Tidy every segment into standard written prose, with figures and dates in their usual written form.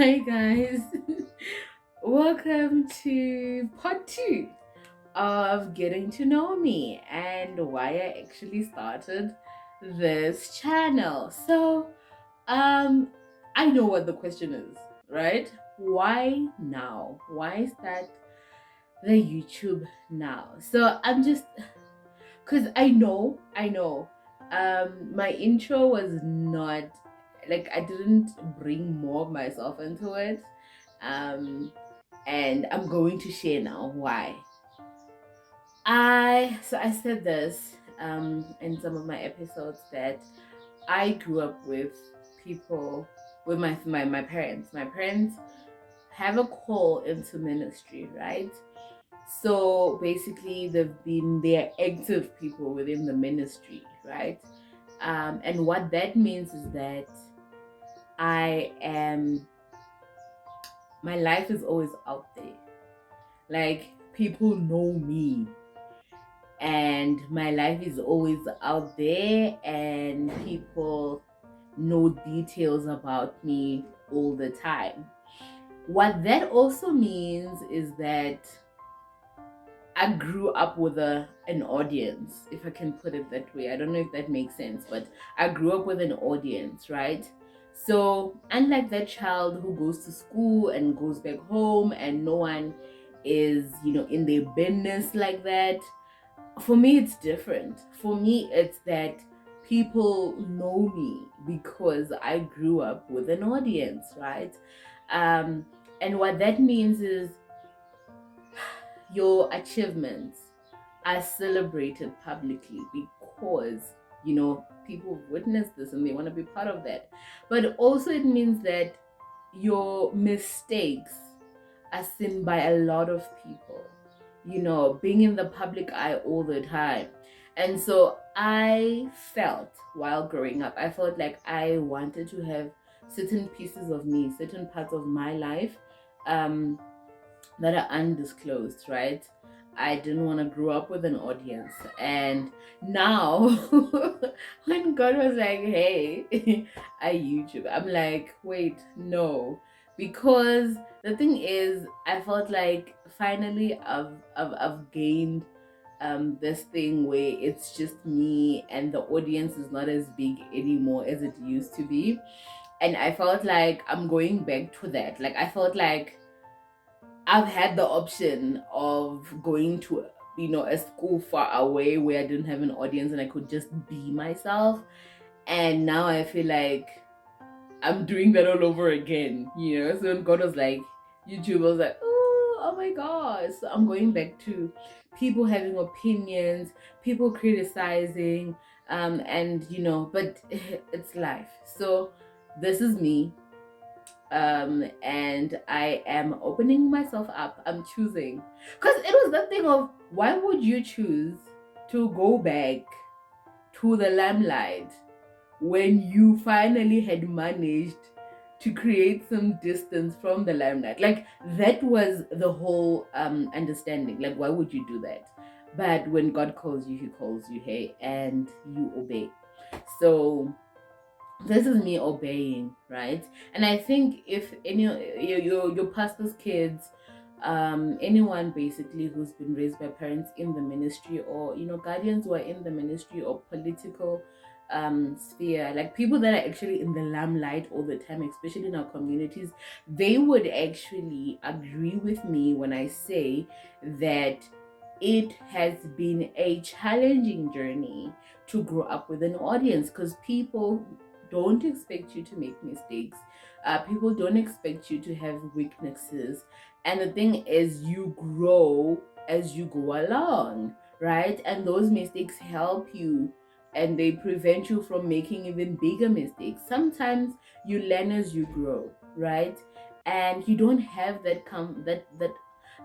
Hi guys, welcome to part two of getting to know me and why I actually started this channel. Um, I know what the question is, right? Why now? Why start the YouTube now? So I'm just because I know, my intro was not like I didn't bring more of myself into it. And I'm going to share now why. I said this in some of my episodes that I grew up with people with my parents. My parents have a call into ministry, right? So basically they're active people within the ministry, right? And what that means is that I am my life is always out there. Like people know me and my life is always out there and people know details about me all the time. What that also means is that I grew up with an audience, if I can put it that way. I don't know if that makes sense, but I grew up with an audience, right? So, unlike that child who goes to school and goes back home and no one is, in their business like that, for me, it's different. For me, it's that people know me because I grew up with an audience, right? Um, and what that means is your achievements are celebrated publicly because people witness this and they want to be part of that. But also it means that your mistakes are seen by a lot of people, being in the public eye all the time. And so I felt while growing up, I felt like I wanted to have certain pieces of me, certain parts of my life um that are undisclosed, right? I didn't want to grow up with an audience. And now, when God was like, hey, I YouTube, I'm like, wait, no. Because the thing is, I felt like finally I've gained this thing where it's just me and the audience is not as big anymore as it used to be. And I felt like I'm going back to that. Like, I felt like I've had the option of going to a school far away where I didn't have an audience and I could just be myself. And now I feel like I'm doing that all over again, So when God was like, YouTube, I was like, oh my gosh. So I'm going back to people having opinions, people criticizing, and but it's life. So this is me, and I am opening myself up. I'm choosing, because it was that thing of, why would you choose to go back to the limelight when you finally had managed to create some distance from the limelight? Like, that was the whole understanding. Like, why would you do that? But when God calls you, he calls you, hey, and you obey. So this is me obeying, right? And I think if any your pastor's kids, anyone basically who's been raised by parents in the ministry, or guardians who are in the ministry or political sphere, like people that are actually in the limelight all the time, especially in our communities, they would actually agree with me when I say that it has been a challenging journey to grow up with an audience, because people don't expect you to make mistakes. People don't expect you to have weaknesses. And the thing is, you grow as you go along, right? And those mistakes help you and they prevent you from making even bigger mistakes. Sometimes you learn as you grow, right? And you don't have that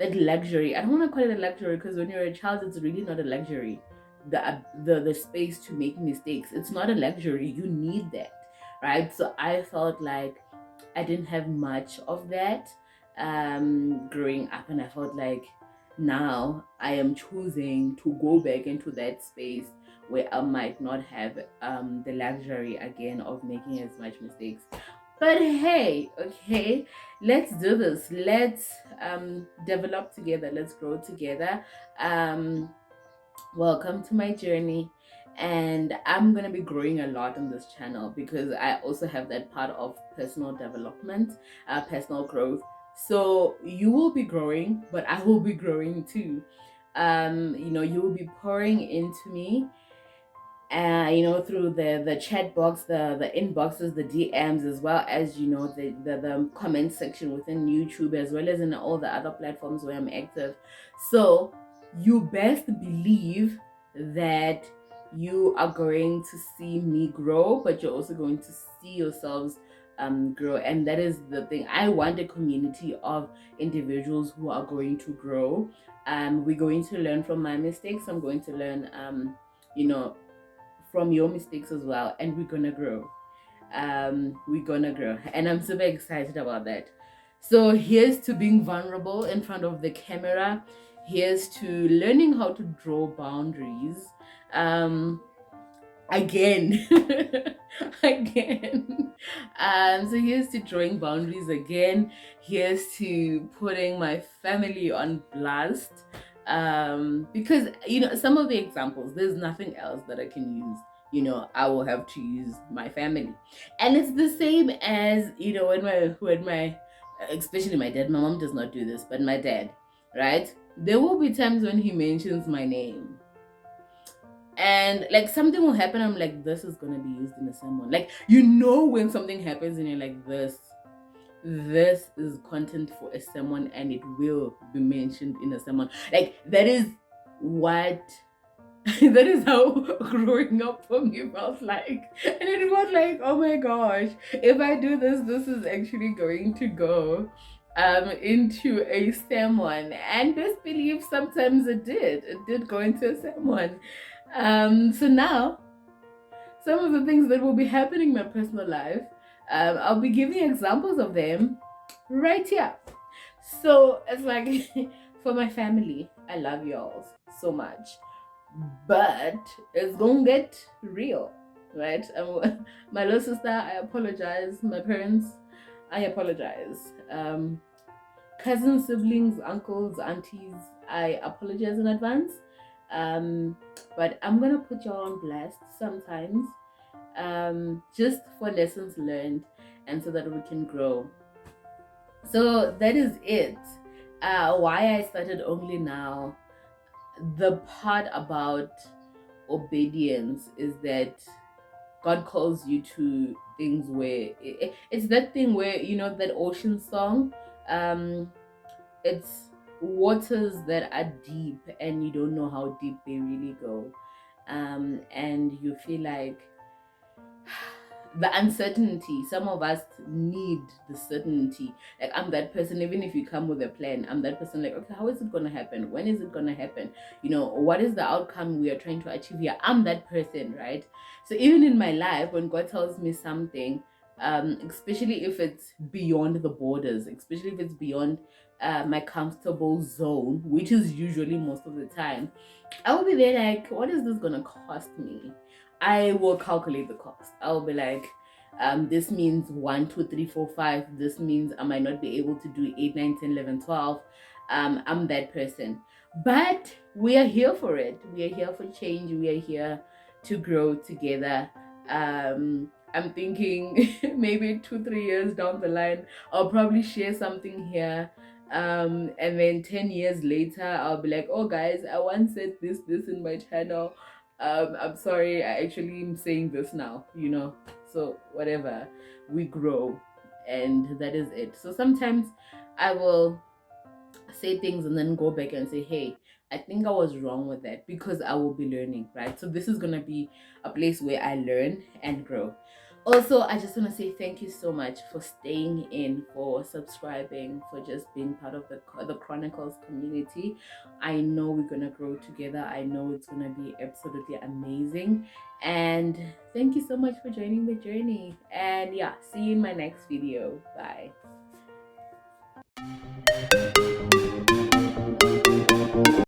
luxury. I don't want to call it a luxury, because when you're a child, it's really not a luxury. The space to make mistakes, it's not a luxury. You need that, right? So I felt like I didn't have much of that growing up, and I felt like now I am choosing to go back into that space where I might not have the luxury again of making as much mistakes. But hey, okay, let's do this. Let's develop together. Let's grow together. Um, welcome to my journey. And I'm gonna be growing a lot on this channel because I also have that part of personal development, personal growth. So you will be growing, but I will be growing too. You will be pouring into me, through the chat box, the inboxes, the DMs, as well as the comment section within YouTube, as well as in all the other platforms where I'm active. So you best believe that you are going to see me grow, but you're also going to see yourselves grow. And that is the thing. I want a community of individuals who are going to grow. We're going to learn from my mistakes. I'm going to learn you know from your mistakes as well, and we're gonna grow. We're gonna grow, and I'm super excited about that. So here's to being vulnerable in front of the camera. Here's to learning how to draw boundaries. um Again. Again. So here's to drawing boundaries again. Here's to putting my family on blast. Because some of the examples, there's nothing else that I can use. I will have to use my family. And it's the same as when my especially my dad. My mom does not do this, but my dad, right? There will be times when he mentions my name, and like something will happen. I'm like, this is gonna be used in a sermon. Like, when something happens and you're like, this is content for a sermon, and it will be mentioned in a sermon. Like, that is what that is how growing up for me felt like. And it was like, oh my gosh, if I do this is actually going to go into a sermon. And best believe sometimes it did go into a sermon. So now, some of the things that will be happening in my personal life, I'll be giving examples of them right here. So it's like, for my family, I love y'all so much, but it's gonna get real, right? My little sister, I apologize. My parents, I apologize. Cousins, siblings, uncles, aunties, I apologize in advance. But I'm gonna put y'all on blast sometimes, just for lessons learned, and so that we can grow. So that is it. Why I started only now. The part about obedience is that God calls you to things where it's that thing where that ocean song. It's waters that are deep, and you don't know how deep they really go. And you feel like the uncertainty. Some of us need the certainty. Like, I'm that person. Even if you come with a plan, I'm that person. Like, okay, how is it gonna happen? When is it gonna happen? What is the outcome we are trying to achieve here? I'm that person, right? So even in my life, when God tells me something, especially if it's beyond the borders, especially if it's beyond my comfortable zone, which is usually most of the time, I will be there like, what is this gonna cost me? I will calculate the cost. I will be like, this means 1, 2, 3, 4, 5. This means I might not be able to do 8, 9, 10, 11, 12. I'm that person. But we are here for it. We are here for change. We are here to grow together. I'm thinking maybe 2, 3 years down the line, I'll probably share something here. And then 10 years later, I'll be like, oh guys, I once said this in my channel. I'm sorry, I actually am saying this now, so whatever. We grow, and that is it. So sometimes I will say things and then go back and say, hey, I think I was wrong with that, because I will be learning, right? So this is gonna be a place where I learn and grow. Also, I just want to say thank you so much for staying in, for subscribing, for just being part of the Chronicles community. I know we're gonna grow together. I know it's gonna be absolutely amazing, and thank you so much for joining the journey. And yeah, see you in my next video. Bye.